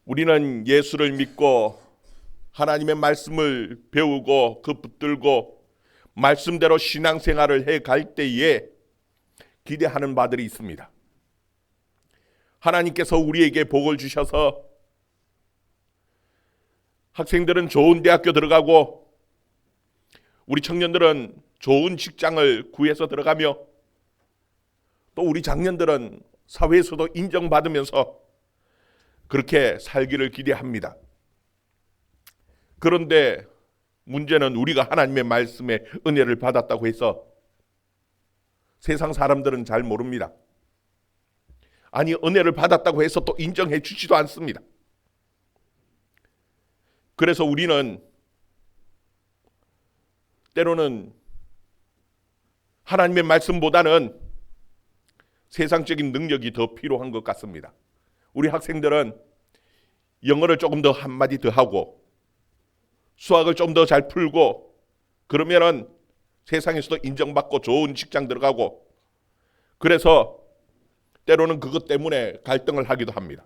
우리는 예수를 믿고 하나님의 말씀을 배우고 그 붙들고 말씀대로 신앙생활을 해갈 때에 기대하는 바들이 있습니다. 하나님께서 우리에게 복을 주셔서 학생들은 좋은 대학교 들어가고 우리 청년들은 좋은 직장을 구해서 들어가며 또 우리 장년들은 사회에서도 인정받으면서 그렇게 살기를 기대합니다. 그런데 문제는 우리가 하나님의 말씀에 은혜를 받았다고 해서 세상 사람들은 잘 모릅니다. 아니, 은혜를 받았다고 해서 또 인정해 주지도 않습니다. 그래서 우리는 때로는 하나님의 말씀보다는 세상적인 능력이 더 필요한 것 같습니다. 우리 학생들은 영어를 조금 더 한마디 더 하고 수학을 좀 더 잘 풀고 그러면은 세상에서도 인정받고 좋은 직장 들어가고 그래서 때로는 그것 때문에 갈등을 하기도 합니다.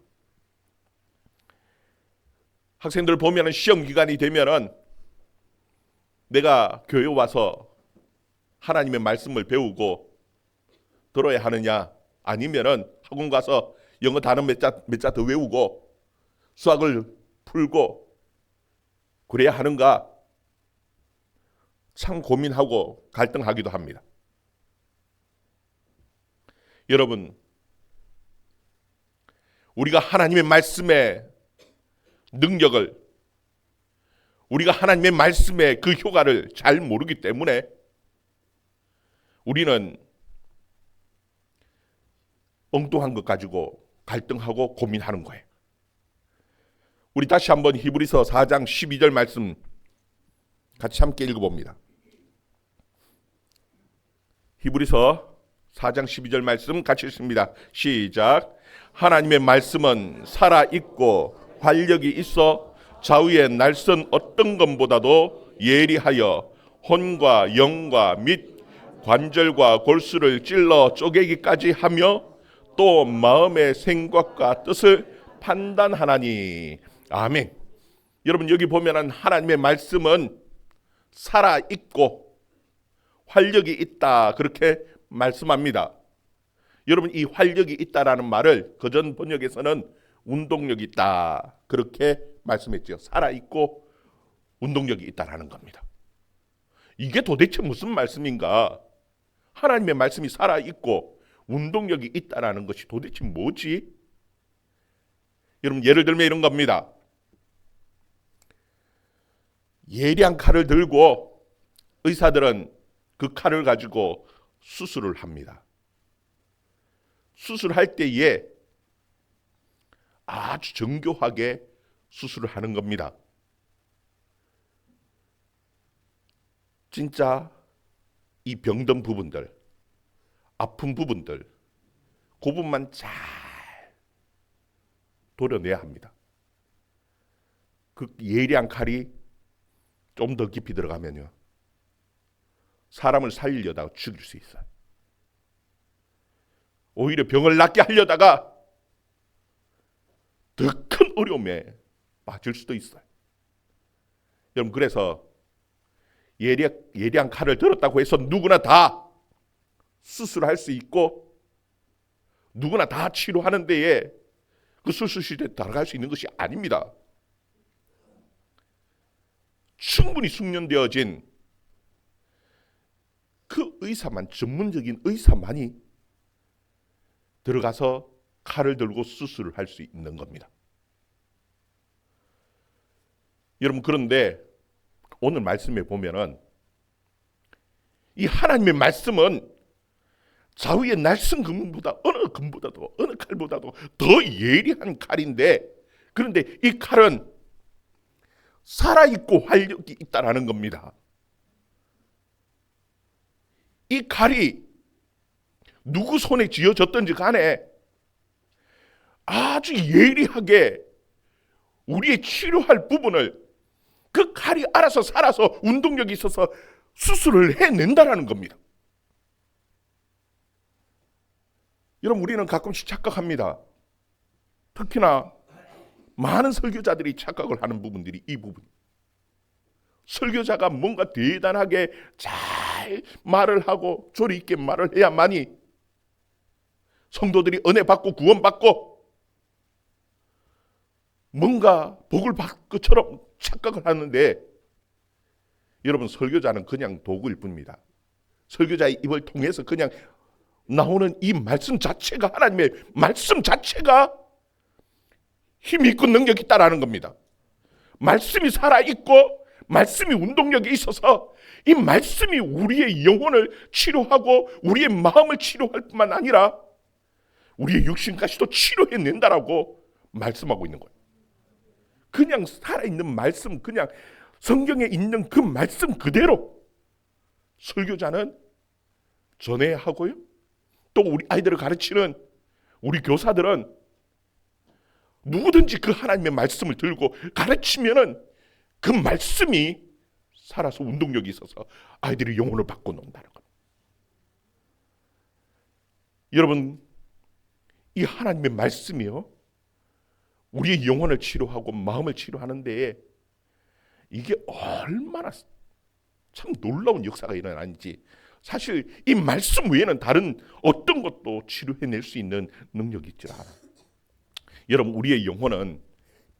학생들 보면은 시험 기간이 되면은 내가 교회 와서 하나님의 말씀을 배우고 들어야 하느냐 아니면은 학원 가서 영어 단어 몇 자 더 외우고 수학을 풀고 그래야 하는가 참 고민하고 갈등하기도 합니다. 여러분, 우리가 하나님의 말씀의 능력을 우리가 하나님의 말씀의 그 효과를 잘 모르기 때문에 우리는 엉뚱한 것 가지고 갈등하고 고민하는 거예요. 우리 다시 한번 히브리서 4장 12절 말씀 같이 함께 읽어봅니다. 히브리서 4장 12절 말씀 같이 읽습니다. 시작. 하나님의 말씀은 살아있고 활력이 있어 좌우의 날선 어떤 것보다도 예리하여 혼과 영과 및 관절과 골수를 찔러 쪼개기까지 하며 또 마음의 생각과 뜻을 판단하나니. 아멘. 여러분, 여기 보면은 하나님의 말씀은 살아있고 활력이 있다 그렇게 말씀합니다. 여러분, 이 활력이 있다라는 말을 그전 번역에서는 운동력이 있다 그렇게 말씀했죠. 살아있고 운동력이 있다라는 겁니다. 이게 도대체 무슨 말씀인가? 하나님의 말씀이 살아있고 운동력이 있다라는 것이 도대체 뭐지? 여러분, 예를 들면 이런 겁니다. 예리한 칼을 들고 의사들은 그 칼을 가지고 수술을 합니다. 수술할 때에 아주 정교하게 수술을 하는 겁니다. 진짜 이 병든 부분들, 아픈 부분들, 그 부분만 잘 도려내야 합니다. 그 예리한 칼이 좀 더 깊이 들어가면요, 사람을 살리려다가 죽일 수 있어요. 오히려 병을 낫게 하려다가 더 큰 어려움에 빠질 수도 있어요. 여러분, 그래서 예리한 칼을 들었다고 해서 누구나 다 수술할 수 있고 누구나 다 치료하는 데에 그 수술실에 들어갈 수 있는 것이 아닙니다. 충분히 숙련되어진 그 의사만, 전문적인 의사만이 들어가서 칼을 들고 수술을 할 수 있는 겁니다. 여러분, 그런데 오늘 말씀에 보면은 이 하나님의 말씀은 좌우의 날선 금보다 어느 금보다도 어느 칼보다도 더 예리한 칼인데, 그런데 이 칼은 살아있고 활력이 있다라는 겁니다. 이 칼이 누구 손에 쥐어졌든지 간에 아주 예리하게 우리의 치료할 부분을 그 칼이 알아서 살아서 운동력이 있어서 수술을 해낸다라는 겁니다. 여러분, 우리는 가끔씩 착각합니다. 특히나 많은 설교자들이 착각을 하는 부분들이 이 부분. 설교자가 뭔가 대단하게 잘 말을 하고 조리 있게 말을 해야만이 성도들이 은혜 받고 구원 받고 뭔가 복을 받을 것처럼 착각을 하는데, 여러분, 설교자는 그냥 도구일 뿐입니다. 설교자의 입을 통해서 그냥 나오는 이 말씀 자체가, 하나님의 말씀 자체가 힘이 있고 능력이 있다라는 겁니다. 말씀이 살아있고 말씀이 운동력이 있어서 이 말씀이 우리의 영혼을 치료하고 우리의 마음을 치료할 뿐만 아니라 우리의 육신까지도 치료해낸다라고 말씀하고 있는 거예요. 그냥 살아있는 말씀, 그냥 성경에 있는 그 말씀 그대로 설교자는 전해야 하고요. 또 우리 아이들을 가르치는 우리 교사들은 누구든지 그 하나님의 말씀을 들고 가르치면은 그 말씀이 살아서 운동력이 있어서 아이들이 영혼을 받고 논다는 겁니다. 여러분, 이 하나님의 말씀이요, 우리의 영혼을 치료하고 마음을 치료하는 데에 이게 얼마나 참 놀라운 역사가 일어나는지, 사실 이 말씀 외에는 다른 어떤 것도 치료해낼 수 있는 능력이 있지 않아요. 여러분, 우리의 영혼은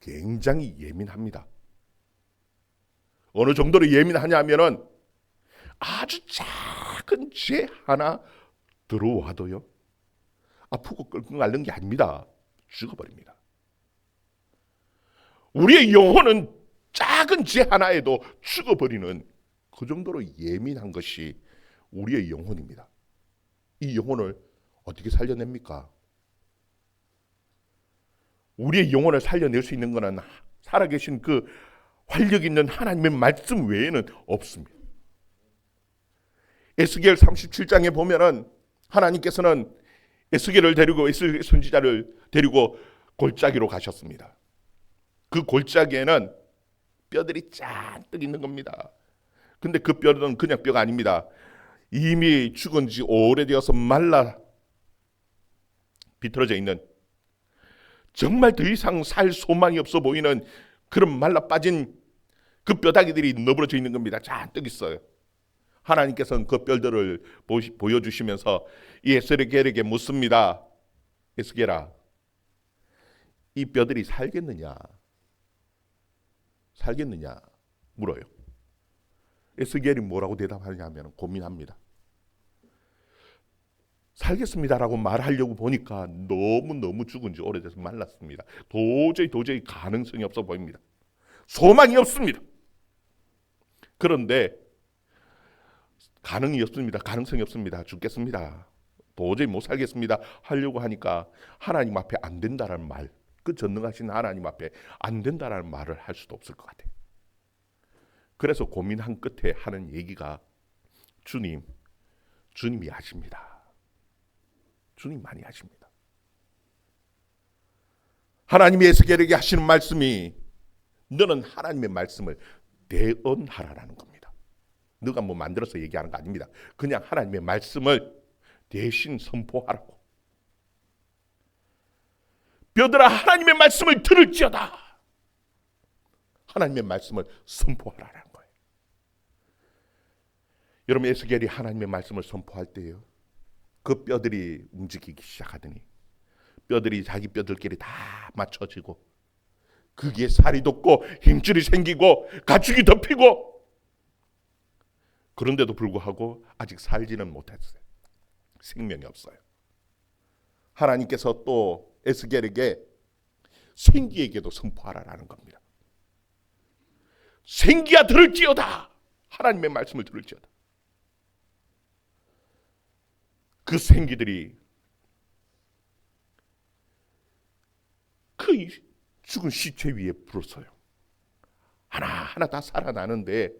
굉장히 예민합니다. 어느 정도로 예민하냐면은 아주 작은 죄 하나 들어와도요, 아프고 끙끙 앓는 게 아닙니다. 죽어버립니다. 우리의 영혼은 작은 죄 하나에도 죽어버리는 그 정도로 예민한 것이 우리의 영혼입니다. 이 영혼을 어떻게 살려냅니까? 우리의 영혼을 살려낼 수 있는 것은 살아계신 그 활력 있는 하나님의 말씀 외에는 없습니다. 에스겔 37장에 보면은 하나님께서는 에스겔을 데리고, 에스겔 선지자를 데리고 골짜기로 가셨습니다. 그 골짜기에는 뼈들이 잔뜩 있는 겁니다. 근데 그 뼈는 그냥 뼈가 아닙니다. 이미 죽은 지 오래되어서 말라 비틀어져 있는, 정말 더 이상 살 소망이 없어 보이는 그런 말라 빠진 그 뼈다귀들이 너부러져 있는 겁니다. 잔뜩 있어요. 하나님께서는 그 뼈들을 보여주시면서 이 에스겔에게 묻습니다. 에스겔아, 이 뼈들이 살겠느냐? 살겠느냐? 물어요. 에스겔이 뭐라고 대답하냐면 고민합니다. 살겠습니다라고 말하려고 보니까 너무 죽은 지 오래돼서 말랐습니다. 도저히 가능성이 없어 보입니다. 소망이 없습니다. 그런데 가능성이 없습니다. 죽겠습니다. 도저히 못 살겠습니다 하려고 하니까 하나님 앞에 안 된다라는 말, 그 전능하신 하나님 앞에 안 된다라는 말을 할 수도 없을 것 같아요. 그래서 고민한 끝에 하는 얘기가, 주님이 아십니다. 주님 많이 아십니다. 하나님이 에스겔에게 하시는 말씀이, 너는 하나님의 말씀을 대언하라라는 겁니다. 너가 뭐 만들어서 얘기하는 거 아닙니다. 그냥 하나님의 말씀을 대신 선포하라고. 뼈들아, 하나님의 말씀을 들을지어다. 하나님의 말씀을 선포하라는 거예요. 여러분, 에스겔이 하나님의 말씀을 선포할 때요, 그 뼈들이 움직이기 시작하더니 뼈들이 자기 뼈들끼리 다 맞춰지고 거기에 살이 돋고 힘줄이 생기고 가축이 덮이고, 그런데도 불구하고 아직 살지는 못했어요. 생명이 없어요. 하나님께서 또 에스겔에게 생기에게도 선포하라라는 겁니다. 생기야 들을지어다. 하나님의 말씀을 들을지어다. 그 생기들이 그 죽은 시체 위에 불었어요. 하나하나 다 살아나는데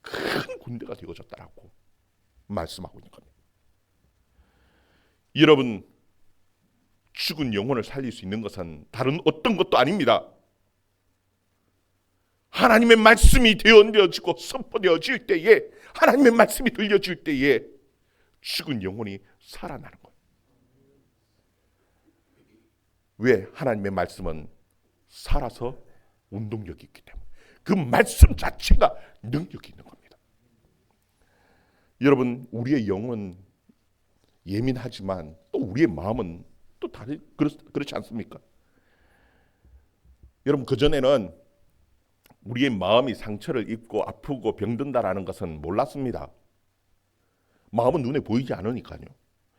큰 군대가 되어졌다라고 말씀하고 있는 겁니다. 여러분, 죽은 영혼을 살릴 수 있는 것은 다른 어떤 것도 아닙니다. 하나님의 말씀이 되어지고 선포되어질 때에, 하나님의 말씀이 들려질 때에 죽은 영혼이 살아나는 거예요. 왜? 하나님의 말씀은 살아서 운동력이 있기 때문에 그 말씀 자체가 능력이 있는 겁니다. 여러분, 우리의 영은 예민하지만 또 우리의 마음은 또 그렇지 않습니까? 여러분, 그전에는 우리의 마음이 상처를 입고 아프고 병든다라는 것은 몰랐습니다. 마음은 눈에 보이지 않으니까요.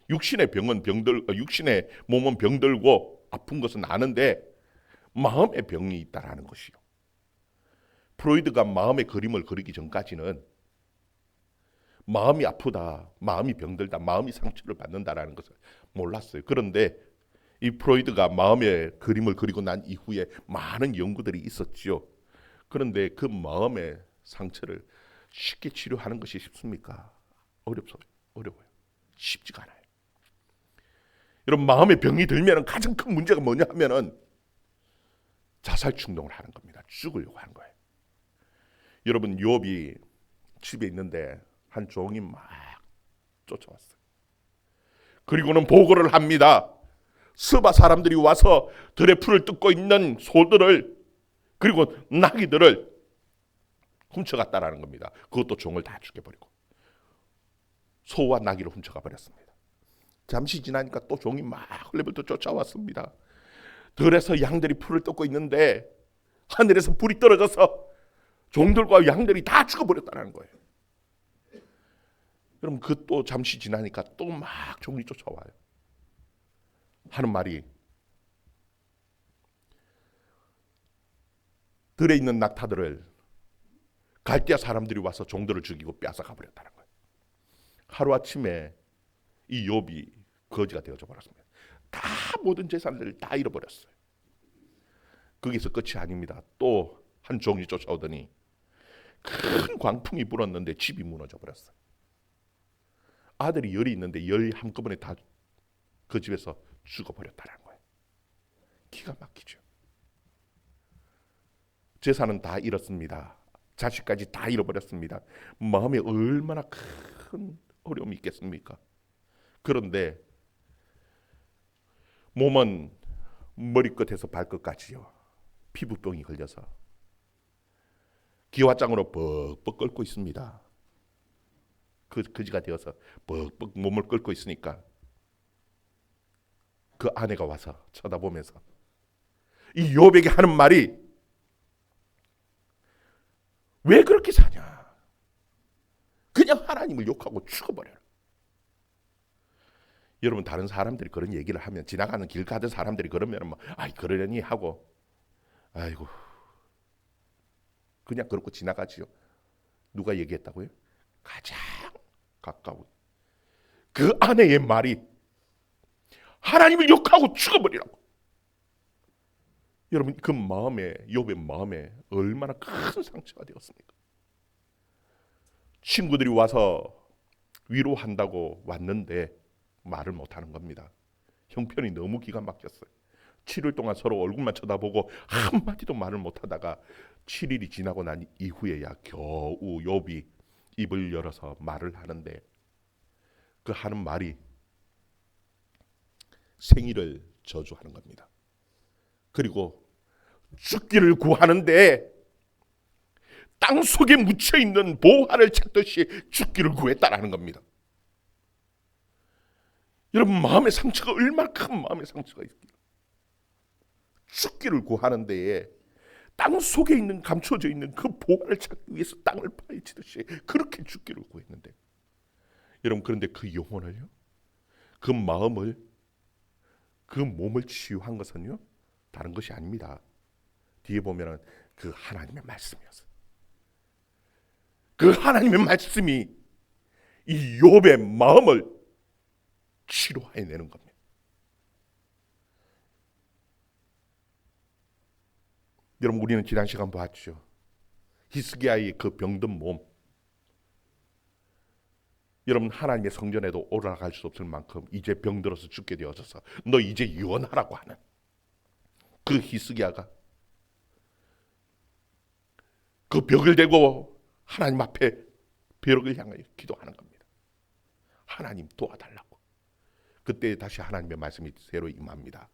육신의 몸은 병들고 아픈 것은 아는데 마음의 병이 있다라는 것이요. 프로이드가 마음의 그림을 그리기 전까지는 마음이 아프다, 마음이 병들다, 마음이 상처를 받는다라는 것을 몰랐어요. 그런데 이 프로이드가 마음의 그림을 그리고 난 이후에 많은 연구들이 있었지요. 그런데 그 마음의 상처를 쉽게 치료하는 것이 쉽습니까? 어려워요. 쉽지가 않아요. 여러분, 마음의 병이 들면 가장 큰 문제가 뭐냐 하면은 자살 충동을 하는 겁니다. 죽으려고 하는 거예요. 여러분, 욥이 집에 있는데 한 종이 막 쫓아왔어요. 그리고는 보고를 합니다. 스바 사람들이 와서 들의 풀을 뜯고 있는 소들을 그리고 나귀들을 훔쳐갔다라는 겁니다. 그것도 종을 다 죽여버리고 소와 나귀를 훔쳐가 버렸습니다. 잠시 지나니까 또 종이 막 헐레벌떡 쫓아왔습니다. 들에서 양들이 풀을 뜯고 있는데 하늘에서 불이 떨어져서 종들과 양들이 다 죽어버렸다는 거예요. 여러분, 그 또 잠시 지나니까 또 막 종이 쫓아와요. 하는 말이 들에 있는 낙타들을 갈대아 사람들이 와서 종들을 죽이고 뺏어가 버렸다는 거예요. 하루아침에 이 욥이 거지가 되어져 버렸습니다. 다 모든 재산들을 다 잃어버렸어요. 거기서 끝이 아닙니다. 또 한 종이 쫓아오더니 큰 광풍이 불었는데 집이 무너져 버렸어요. 아들이 10이 있는데 10이 한꺼번에 다 그 집에서 죽어버렸다는 거예요. 기가 막히죠. 재산은 다 잃었습니다. 자식까지 다 잃어버렸습니다. 마음에 얼마나 큰 어려움이 있겠습니까? 그런데 몸은 머리끝에서 발끝까지요, 피부병이 걸려서 기와장으로 뻑뻑 끓고 있습니다. 거지가 되어서 뻑뻑 몸을 끓고 있으니까 그 아내가 와서 쳐다보면서 이 욥에게 하는 말이 왜 그렇게 사냐? 그냥 하나님을 욕하고 죽어버려라. 여러분, 다른 사람들이 그런 얘기를 하면, 지나가는 길 가던 사람들이 그러면 뭐, 아이 그러려니 하고, 아이고 그냥 그렇고 지나가지요. 누가 얘기했다고요? 가장 가까운 그 아내의 말이 하나님을 욕하고 죽어버리라고. 여러분, 그 마음에, 욥의 마음에 얼마나 큰 상처가 되었습니까? 친구들이 와서 위로한다고 왔는데 말을 못하는 겁니다. 형편이 너무 기가 막혔어요. 7일 동안 서로 얼굴만 쳐다보고 한마디도 말을 못하다가 7일이 지나고 난 이후에야 겨우 욥이 입을 열어서 말을 하는데, 그 하는 말이 생일을 저주하는 겁니다. 그리고 죽기를 구하는데 땅 속에 묻혀있는 보화를 찾듯이 죽기를 구했다라는 겁니다. 여러분, 마음의 상처가 얼마나 큰 마음의 상처가 있길래 죽기를 구하는 데에 땅 속에 있는, 감춰져 있는 그 보화를 찾기 위해서 땅을 파헤치듯이 그렇게 죽기를 구했는데, 여러분, 그런데 그 영혼을요, 그 마음을, 그 몸을 치유한 것은요 다른 것이 아닙니다. 뒤에 보면은 그 하나님의 말씀이었어요. 그 하나님의 말씀이 이 욥의 마음을 치료해내는 겁니다. 여러분, 우리는 지난 시간 봤죠. 히스기야의 그 병든 몸, 여러분, 하나님의 성전에도 올라갈 수 없을 만큼 이제 병들어서 죽게 되어져서 너 이제 유언하라고 하는 그 히스기야가 그 벽을 대고 하나님 앞에 벽을 향하여 기도하는 겁니다. 하나님 도와달라고. 그때 다시 하나님의 말씀이 새로 임합니다.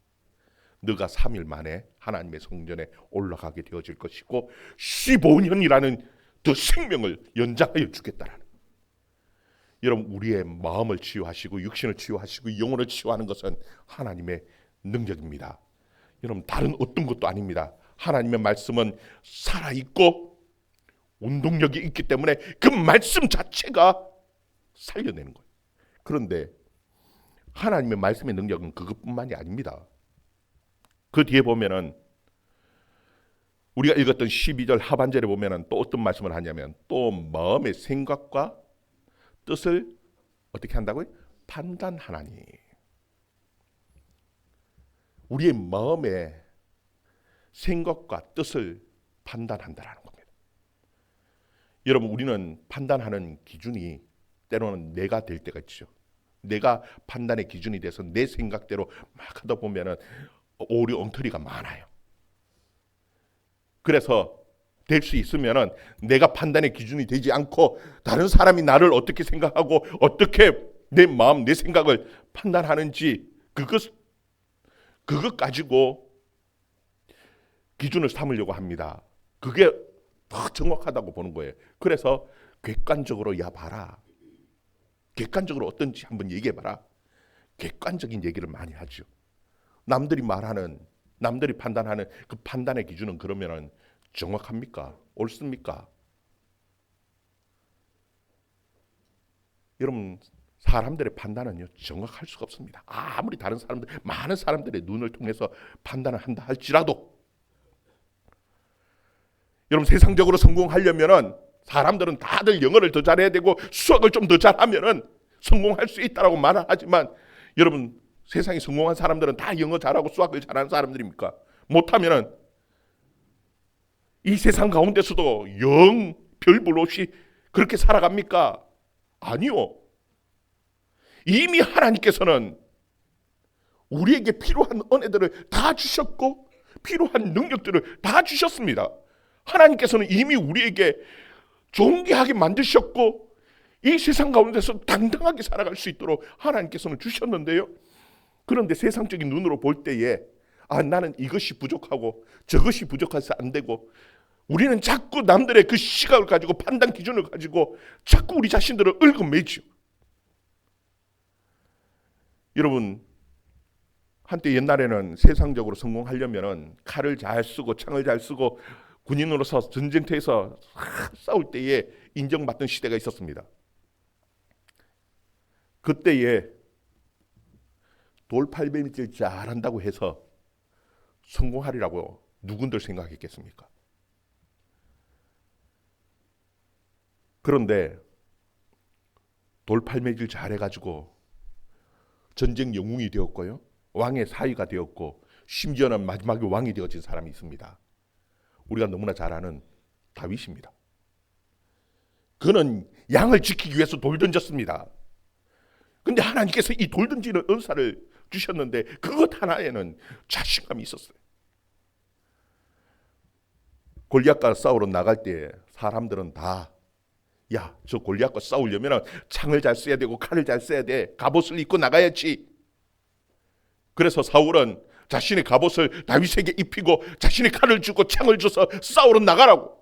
너가 3일 만에 하나님의 성전에 올라가게 되어질 것이고 15년이라는 더 생명을 연장하여 주겠다라는. 여러분, 우리의 마음을 치유하시고 육신을 치유하시고 영혼을 치유하는 것은 하나님의 능력입니다. 여러분, 다른 어떤 것도 아닙니다. 하나님의 말씀은 살아있고 운동력이 있기 때문에 그 말씀 자체가 살려내는 거예요. 그런데 하나님의 말씀의 능력은 그것뿐만이 아닙니다. 그 뒤에 보면은 우리가 읽었던 12절 하반절에 보면은 또 어떤 말씀을 하냐면 또 마음의 생각과 뜻을 어떻게 한다고요? 판단하나니. 우리의 마음의 생각과 뜻을 판단한다라는 겁니다. 여러분, 우리는 판단하는 기준이 때로는 내가 될 때가 있죠. 내가 판단의 기준이 돼서 내 생각대로 막 하다 보면은 오류 엉터리가 많아요. 그래서 될 수 있으면은 내가 판단의 기준이 되지 않고 다른 사람이 나를 어떻게 생각하고 어떻게 내 마음, 내 생각을 판단하는지 그것 가지고 기준을 삼으려고 합니다. 그게 더 정확하다고 보는 거예요. 그래서 객관적으로 야 봐라. 객관적으로 어떤지 한번 얘기해 봐라. 객관적인 얘기를 많이 하죠. 남들이 말하는, 남들이 판단하는 그 판단의 기준은 그러면은 정확합니까? 옳습니까? 여러분, 사람들의 판단은요 정확할 수가 없습니다. 아무리 다른 사람들, 많은 사람들의 눈을 통해서 판단을 한다 할지라도 여러분, 세상적으로 성공하려면은 사람들은 다들 영어를 더 잘해야 되고 수학을 좀 더 잘하면은 성공할 수 있다라고 말을 하지만 여러분, 세상에 성공한 사람들은 다 영어 잘하고 수학을 잘하는 사람들입니까? 못하면은 이 세상 가운데서도 영 별볼 없이 그렇게 살아갑니까? 아니요. 이미 하나님께서는 우리에게 필요한 은혜들을 다 주셨고 필요한 능력들을 다 주셨습니다. 하나님께서는 이미 우리에게 존귀하게 만드셨고 이 세상 가운데서 당당하게 살아갈 수 있도록 하나님께서는 주셨는데요. 그런데 세상적인 눈으로 볼 때에 나는 이것이 부족하고 저것이 부족해서 안 되고 우리는 자꾸 남들의 그 시각을 가지고 판단 기준을 가지고 자꾸 우리 자신들을 얽어매죠. 여러분, 한때 옛날에는 세상적으로 성공하려면은 칼을 잘 쓰고 창을 잘 쓰고 군인으로서 전쟁터에서 싸울 때에 인정받던 시대가 있었습니다. 그때에 돌팔매질 잘한다고 해서 성공하리라고 누군들 생각했겠습니까? 그런데 돌팔매질 잘해가지고 전쟁 영웅이 되었고요, 왕의 사위가 되었고 심지어는 마지막에 왕이 되어진 사람이 있습니다. 우리가 너무나 잘 아는 다윗입니다. 그는 양을 지키기 위해서 돌 던졌습니다. 근데 하나님께서 이 돌 던지는 은사를 주셨는데 그것 하나에는 자신감이 있었어요. 골리앗과 싸우러 나갈 때 사람들은 다 저 골리앗과 싸우려면 창을 잘 써야 되고 칼을 잘 써야 돼. 갑옷을 입고 나가야지. 그래서 사울은 자신의 갑옷을 다윗에게 입히고 자신의 칼을 주고 창을 줘서 싸우러 나가라고.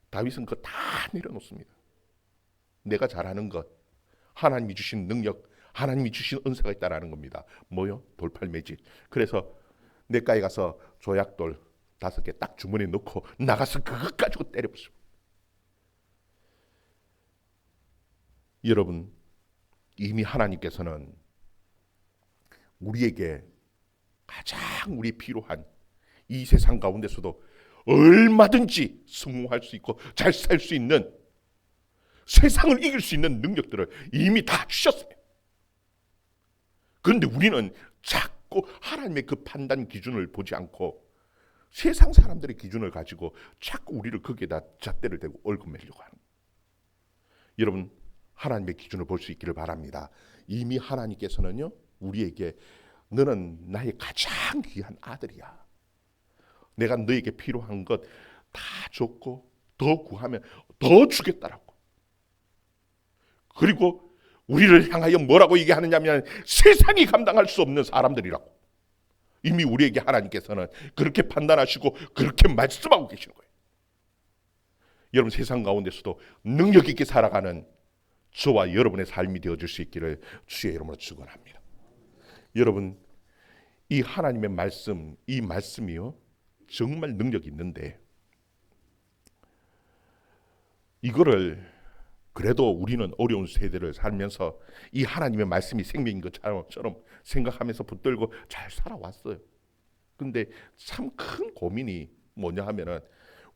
다윗은 그거 다 내려놓습니다. 내가 잘하는 것, 하나님이 주신 능력, 하나님이 주신 은사가 있다라는 겁니다. 뭐요? 돌팔매질. 그래서 내과에 가서 조약돌 5개 딱 주머니에 넣고 나가서 그것 가지고 때려보죠. 여러분, 이미 하나님께서는 우리에게 가장 우리 필요한 이 세상 가운데서도 얼마든지 성공할 수 있고 잘 살 수 있는, 세상을 이길 수 있는 능력들을 이미 다 주셨어요. 그런데 우리는 자꾸 하나님의 그 판단 기준을 보지 않고 세상 사람들의 기준을 가지고 자꾸 우리를 거기에다 잣대를 대고 얽어매려고 하는. 여러분, 하나님의 기준을 볼 수 있기를 바랍니다. 이미 하나님께서는요 우리에게 너는 나의 가장 귀한 아들이야. 내가 너에게 필요한 것 다 줬고 더 구하면 더 주겠다라고. 그리고 우리를 향하여 뭐라고 얘기하느냐면 세상이 감당할 수 없는 사람들이라고. 이미 우리에게 하나님께서는 그렇게 판단하시고 그렇게 말씀하고 계시는 거예요. 여러분, 세상 가운데서도 능력 있게 살아가는 저와 여러분의 삶이 되어줄 수 있기를 주의 이름으로 축원합니다. 여러분, 이 하나님의 말씀, 이 말씀이요 정말 능력이 있는데, 이거를 그래도 우리는 어려운 세대를 살면서 이 하나님의 말씀이 생명인 것처럼 생각하면서 붙들고 잘 살아왔어요. 근데 참 큰 고민이 뭐냐 하면은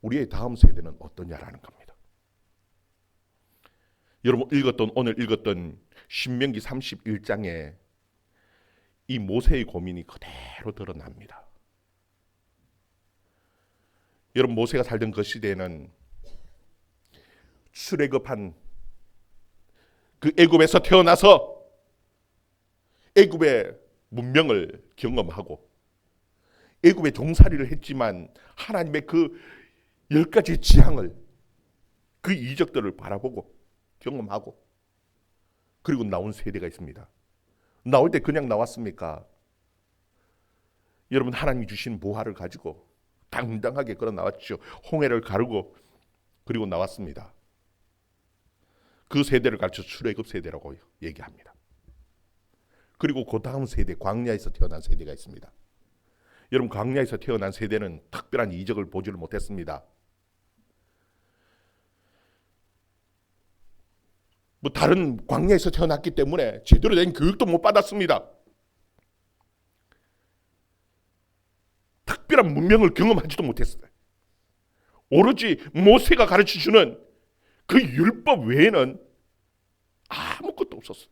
우리의 다음 세대는 어떠냐라는 겁니다. 여러분, 오늘 읽었던 신명기 31장에 이 모세의 고민이 그대로 드러납니다. 여러분, 모세가 살던 그 시대에는 출애굽한 그 애굽에서 태어나서 애굽의 문명을 경험하고 애굽의 종살이를 했지만 하나님의 그 10가지 지향을, 그 이적들을 바라보고 경험하고 그리고 나온 세대가 있습니다. 나올 때 그냥 나왔습니까? 여러분, 하나님이 주신 보화를 가지고 당당하게 걸어 나왔죠. 홍해를 가르고 그리고 나왔습니다. 그 세대를 가르쳐 출애굽 세대라고 얘기합니다. 그리고 그 다음 세대, 광야에서 태어난 세대가 있습니다. 여러분, 광야에서 태어난 세대는 특별한 이적을 보지를 못했습니다. 다른 광야에서 태어났기 때문에 제대로 된 교육도 못 받았습니다. 특별한 문명을 경험하지도 못했어요. 오로지 모세가 가르쳐주는 그 율법 외에는 아무것도 없었어요.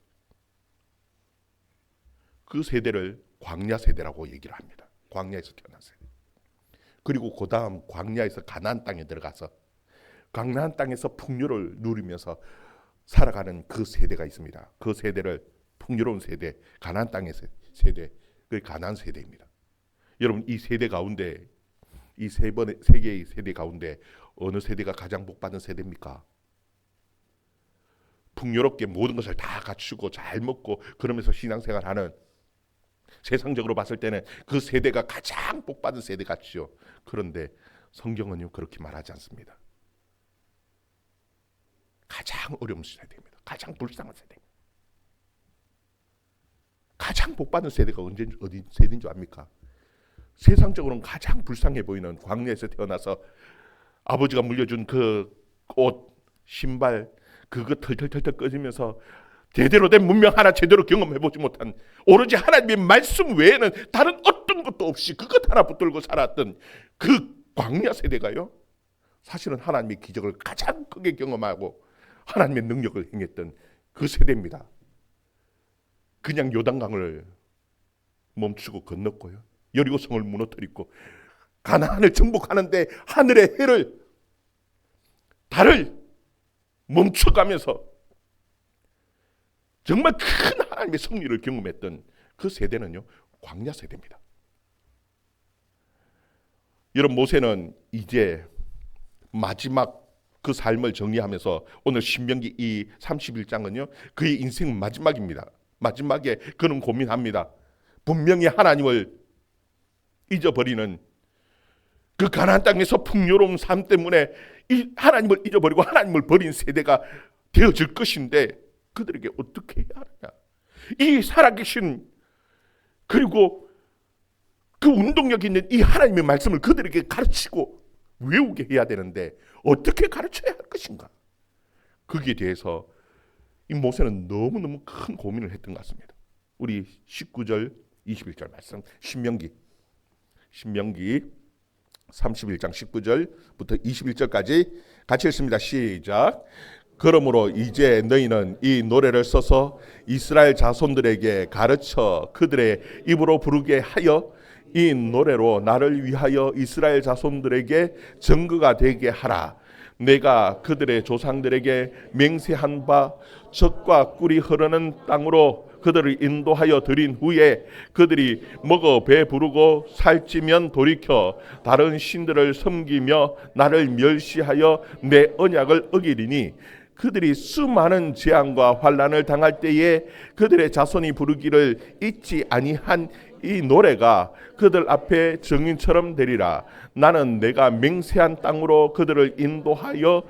그 세대를 광야 세대라고 얘기를 합니다. 광야에서 태어난 세대. 그리고 그 다음 광야에서 가나안 땅에 들어가서 가나안 땅에서 풍요를 누리면서 살아가는 그 세대가 있습니다. 그 세대를 풍요로운 세대, 가나안 땅의 세대, 그 가나안 세대입니다. 여러분, 이 세대 가운데, 이 세 개의 세대 가운데 어느 세대가 가장 복받은 세대입니까? 풍요롭게 모든 것을 다 갖추고 잘 먹고 그러면서 신앙생활하는, 세상적으로 봤을 때는 그 세대가 가장 복받은 세대 같죠. 그런데 성경은요 그렇게 말하지 않습니다. 가장 어려운 세대입니다. 가장 불쌍한 세대입니다. 가장 복받은 세대가 어디 세대인 줄 압니까? 세상적으로는 가장 불쌍해 보이는 광야에서 태어나서 아버지가 물려준 그 옷, 신발, 그거 털털털털 꺼지면서 제대로 된 문명 하나 제대로 경험해보지 못한, 오로지 하나님의 말씀 외에는 다른 어떤 것도 없이 그것 하나 붙들고 살았던 그 광야 세대가요, 사실은 하나님의 기적을 가장 크게 경험하고 하나님의 능력을 행했던 그 세대입니다. 그냥 요단강을 멈추고 건넜고요, 여리고성을 무너뜨리고 가나안을 정복하는데 하늘의 해를, 달을 멈춰가면서 정말 큰 하나님의 승리를 경험했던 그 세대는요 광야 세대입니다. 여러분, 모세는 이제 마지막 그 삶을 정리하면서 오늘 신명기 이 31장은요 그의 인생 마지막입니다. 마지막에 그는 고민합니다. 분명히 하나님을 잊어버리는 그 가나안 땅에서 풍요로운 삶 때문에 이 하나님을 잊어버리고 하나님을 버린 세대가 되어질 것인데 그들에게 어떻게 해야 하느냐. 이 살아계신 그리고 그 운동력 있는 이 하나님의 말씀을 그들에게 가르치고 외우게 해야 되는데 어떻게 가르쳐야 할 것인가. 거기에 대해서 이 모세는 너무너무 큰 고민을 했던 것 같습니다. 우리 19절 21절 말씀, 신명기 31장 19절부터 21절까지 같이 읽습니다. 시작. 그러므로 이제 너희는 이 노래를 써서 이스라엘 자손들에게 가르쳐 그들의 입으로 부르게 하여 이 노래로 나를 위하여 이스라엘 자손들에게 증거가 되게 하라. 내가 그들의 조상들에게 맹세한 바 젖과 꿀이 흐르는 땅으로 그들을 인도하여 드린 후에 그들이 먹어 배부르고 살찌면 돌이켜 다른 신들을 섬기며 나를 멸시하여 내 언약을 어기리니 그들이 수많은 재앙과 환난을 당할 때에 그들의 자손이 부르기를 잊지 아니한 이 노래가 그들 앞에 정인처럼 되리라. 나는 내가 맹세한 땅으로 그들을 인도하여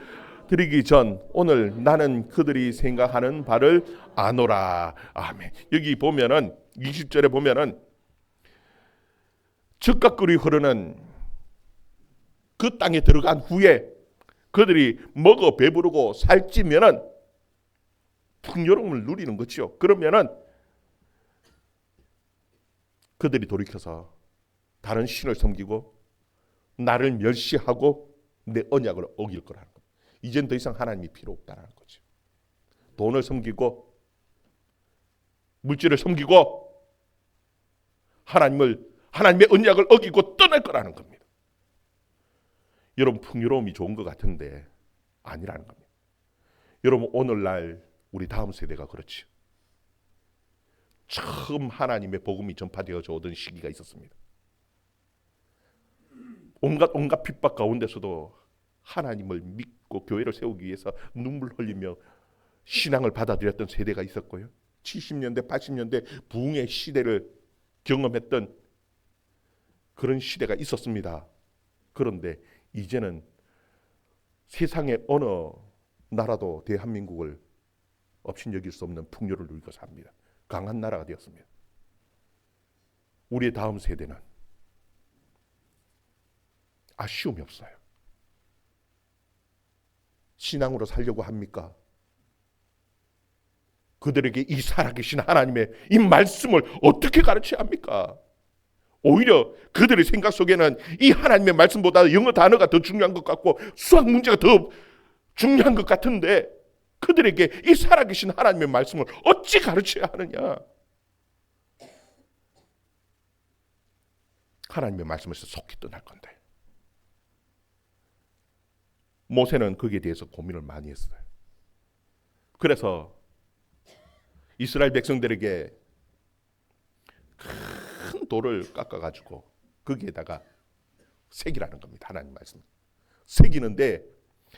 드리기 전 오늘 나는 그들이 생각하는 바를 아노라. 아멘. 여기 보면은 20절에 보면은 적과 꿀이 흐르는 그 땅에 들어간 후에 그들이 먹어 배부르고 살찌면은 풍요로움을 누리는 거죠. 그러면은 그들이 돌이켜서 다른 신을 섬기고 나를 멸시하고 내 언약을 어길 거라는 겁니다. 이젠 더 이상 하나님이 필요 없다는 거죠. 돈을 섬기고 물질을 섬기고 하나님의 언약을 어기고 떠날 거라는 겁니다. 여러분 풍요로움이 좋은 것 같은데 아니라는 겁니다. 여러분 오늘날 우리 다음 세대가 그렇죠. 처음 하나님의 복음이 전파되어져 오던 시기가 있었습니다. 온갖 핍박 가운데서도 하나님을 믿고 교회를 세우기 위해서 눈물 흘리며 신앙을 받아들였던 세대가 있었고요. 70년대, 80년대 부흥의 시대를 경험했던 그런 시대가 있었습니다. 그런데 이제는 세상의 어느 나라도 대한민국을 업신여길 수 없는 풍요를 누리고 삽니다. 강한 나라가 되었습니다. 우리의 다음 세대는 아쉬움이 없어요. 신앙으로 살려고 합니까? 그들에게 이 살아계신 하나님의 이 말씀을 어떻게 가르쳐야 합니까? 오히려 그들의 생각 속에는 이 하나님의 말씀보다 영어 단어가 더 중요한 것 같고 수학 문제가 더 중요한 것 같은데 그들에게 이 살아계신 하나님의 말씀을 어찌 가르쳐야 하느냐? 하나님의 말씀에서 속히 떠날 건데 모세는 거기에 대해서 고민을 많이 했어요. 그래서 이스라엘 백성들에게 큰 돌을 깎아가지고 거기에다가 새기라는 겁니다. 하나님 말씀 새기는데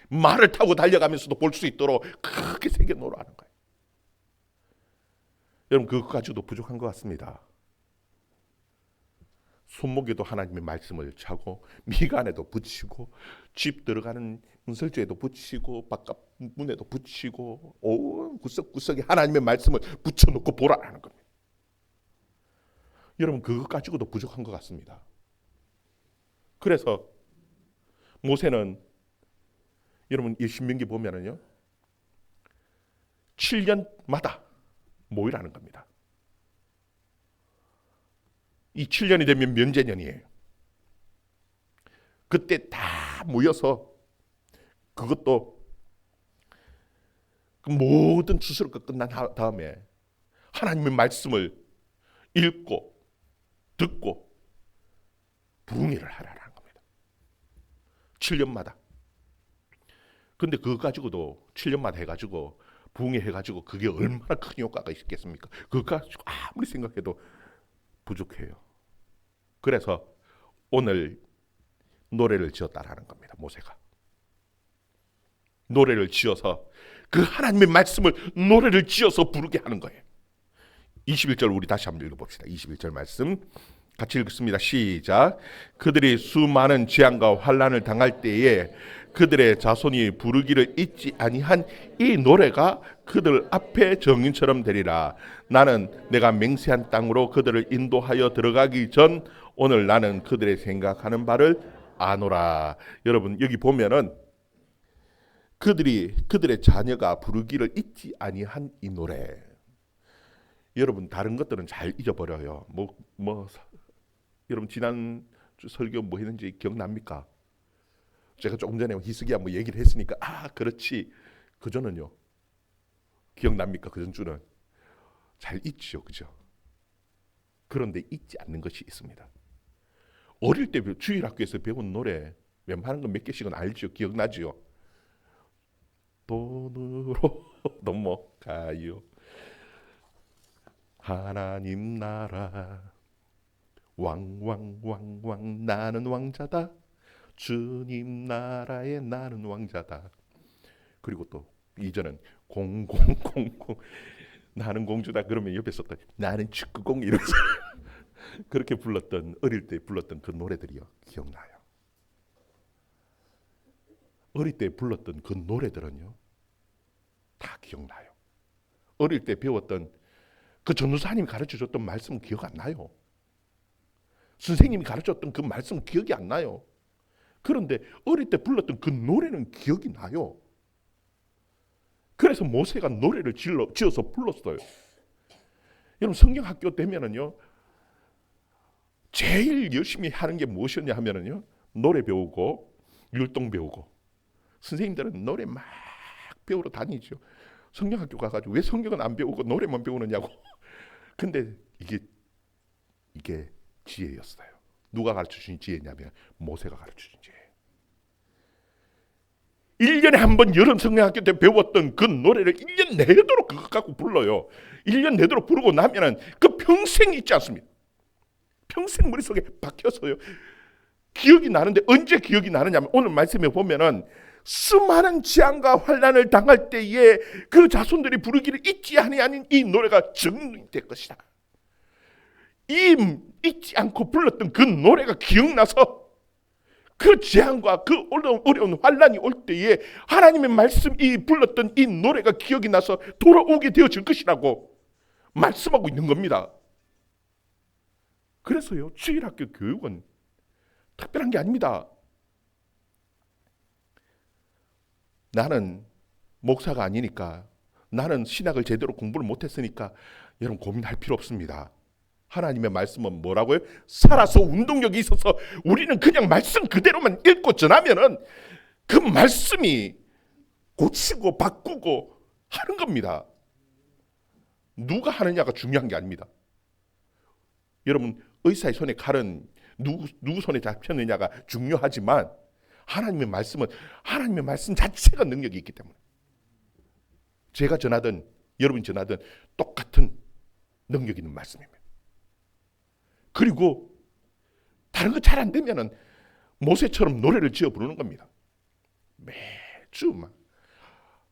말을 타고 달려가면서도 볼 수 있도록 크게 새겨 놓으라는 거예요. 여러분 그것 가지고도 부족한 것 같습니다. 손목에도 하나님의 말씀을 차고 미간에도 붙이고 집 들어가는 문설주에도 붙이고 바깥 문에도 붙이고 구석구석에 하나님의 말씀을 붙여놓고 보라는 겁니다. 여러분 그것 가지고도 부족한 것 같습니다. 그래서 모세는 여러분 이 신명기 보면은요 7년마다 모이라는 겁니다. 이 7년이 되면 면제년이에요. 그때 다 모여서 그것도 그 모든 추수가 끝난 다음에 하나님의 말씀을 읽고 듣고 부흥회를 하라는 겁니다. 7년마다. 근데 그거 가지고도 7년마다 해가지고 부흥회 해가지고 그게 얼마나 큰 효과가 있겠습니까? 그거 가지고 아무리 생각해도 부족해요. 그래서 오늘 노래를 지었다라는 겁니다. 모세가 노래를 지어서 그 하나님의 말씀을 노래를 지어서 부르게 하는 거예요. 21절 우리 다시 한번 읽어봅시다. 21절 말씀 같이 읽습니다. 시작. 그들이 수많은 재앙과 환난을 당할 때에 그들의 자손이 부르기를 잊지 아니한 이 노래가 그들 앞에 정인처럼 되리라. 나는 내가 맹세한 땅으로 그들을 인도하여 들어가기 전 오늘 나는 그들의 생각하는 바를 아노라. 여러분 여기 보면은 그들의 자녀가 부르기를 잊지 아니한 이 노래. 여러분 다른 것들은 잘 잊어버려요. 여러분 지난 주 설교 뭐 했는지 기억납니까? 제가 조금 전에 히스기야 뭐 얘기를 했으니까 그렇지. 그전은요 기억납니까? 그전 주는 잘 잊죠, 그죠? 그런데 잊지 않는 것이 있습니다. 어릴 때 주일학교에서 배운 노래 웬만한 건 몇 개씩은 알죠, 기억나죠? 돈으로 넘어가요. 하나님 나라 왕왕왕왕 나는 왕자다. 주님 나라에 나는 왕자다. 그리고 또 이전은 0000 나는 공주다. 그러면 옆에서 또 나는 축구공 이러면서 그렇게 불렀던 어릴 때 불렀던 그 노래들이요 기억나요. 어릴 때 불렀던 그 노래들은요 다 기억나요. 어릴 때 배웠던 그 전도사님이 가르쳐줬던 말씀 기억 안 나요. 선생님이 가르쳤던 그 말씀 기억이 안 나요. 그런데 어릴 때 불렀던 그 노래는 기억이 나요. 그래서 모세가 노래를 지어서 불렀어요. 여러분 성경학교 되면은요 제일 열심히 하는 게 무엇이었냐 하면은요 노래 배우고 율동 배우고 선생님들은 노래 막 배우러 다니죠. 성경학교 가가지고 왜 성경은 안 배우고 노래만 배우느냐고. 근데 이게 지혜였어요. 누가 가르쳐준 지혜냐면 모세가 가르쳐준 지혜예요. 1년에 한 번 여름 성경학교 때 배웠던 그 노래를 1년 내도록 그거 갖고 불러요. 1년 내도록 부르고 나면은 그 평생 잊지 않습니다. 평생 머릿속에 박혀서요. 기억이 나는데 언제 기억이 나느냐면 오늘 말씀에 보면은 수많은 재앙과 환난을 당할 때에 그 자손들이 부르기를 잊지 아니하는 이 노래가 증명될 것이다. 이 잊지 않고 불렀던 그 노래가 기억나서 그 재앙과 그 어려운 환난이 올 때에 하나님의 말씀이 불렀던 이 노래가 기억이 나서 돌아오게 되어질 것이라고 말씀하고 있는 겁니다. 그래서요 주일학교 교육은 특별한 게 아닙니다. 나는 목사가 아니니까, 나는 신학을 제대로 공부를 못했으니까 여러분 고민할 필요 없습니다. 하나님의 말씀은 뭐라고요? 살아서 운동력이 있어서 우리는 그냥 말씀 그대로만 읽고 전하면은 그 말씀이 고치고 바꾸고 하는 겁니다. 누가 하느냐가 중요한 게 아닙니다. 여러분 의사의 손에 칼은 누구 손에 잡혔느냐가 중요하지만 하나님의 말씀은 하나님의 말씀 자체가 능력이 있기 때문에 제가 전하든 여러분이 전하든 똑같은 능력 있는 말씀입니다. 그리고 다른 거 잘 안 되면은 모세처럼 노래를 지어 부르는 겁니다. 매주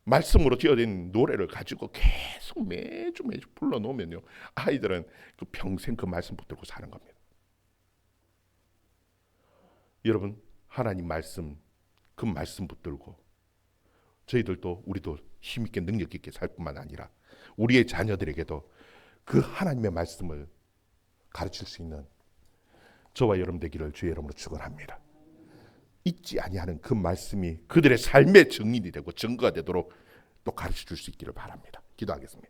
말씀으로 지어진 노래를 가지고 계속 매주 불러놓으면요 아이들은 그 평생 그 말씀 붙들고 사는 겁니다. 여러분 하나님 말씀 그 말씀 붙들고 저희들도 우리도 힘있게 능력 있게 살 뿐만 아니라 우리의 자녀들에게도 그 하나님의 말씀을 가르칠 수 있는 저와 여러분 되기를 주의 이름으로 축원합니다. 잊지 아니하는 그 말씀이 그들의 삶의 증인이 되고 증거가 되도록 또 가르쳐 줄 수 있기를 바랍니다. 기도하겠습니다.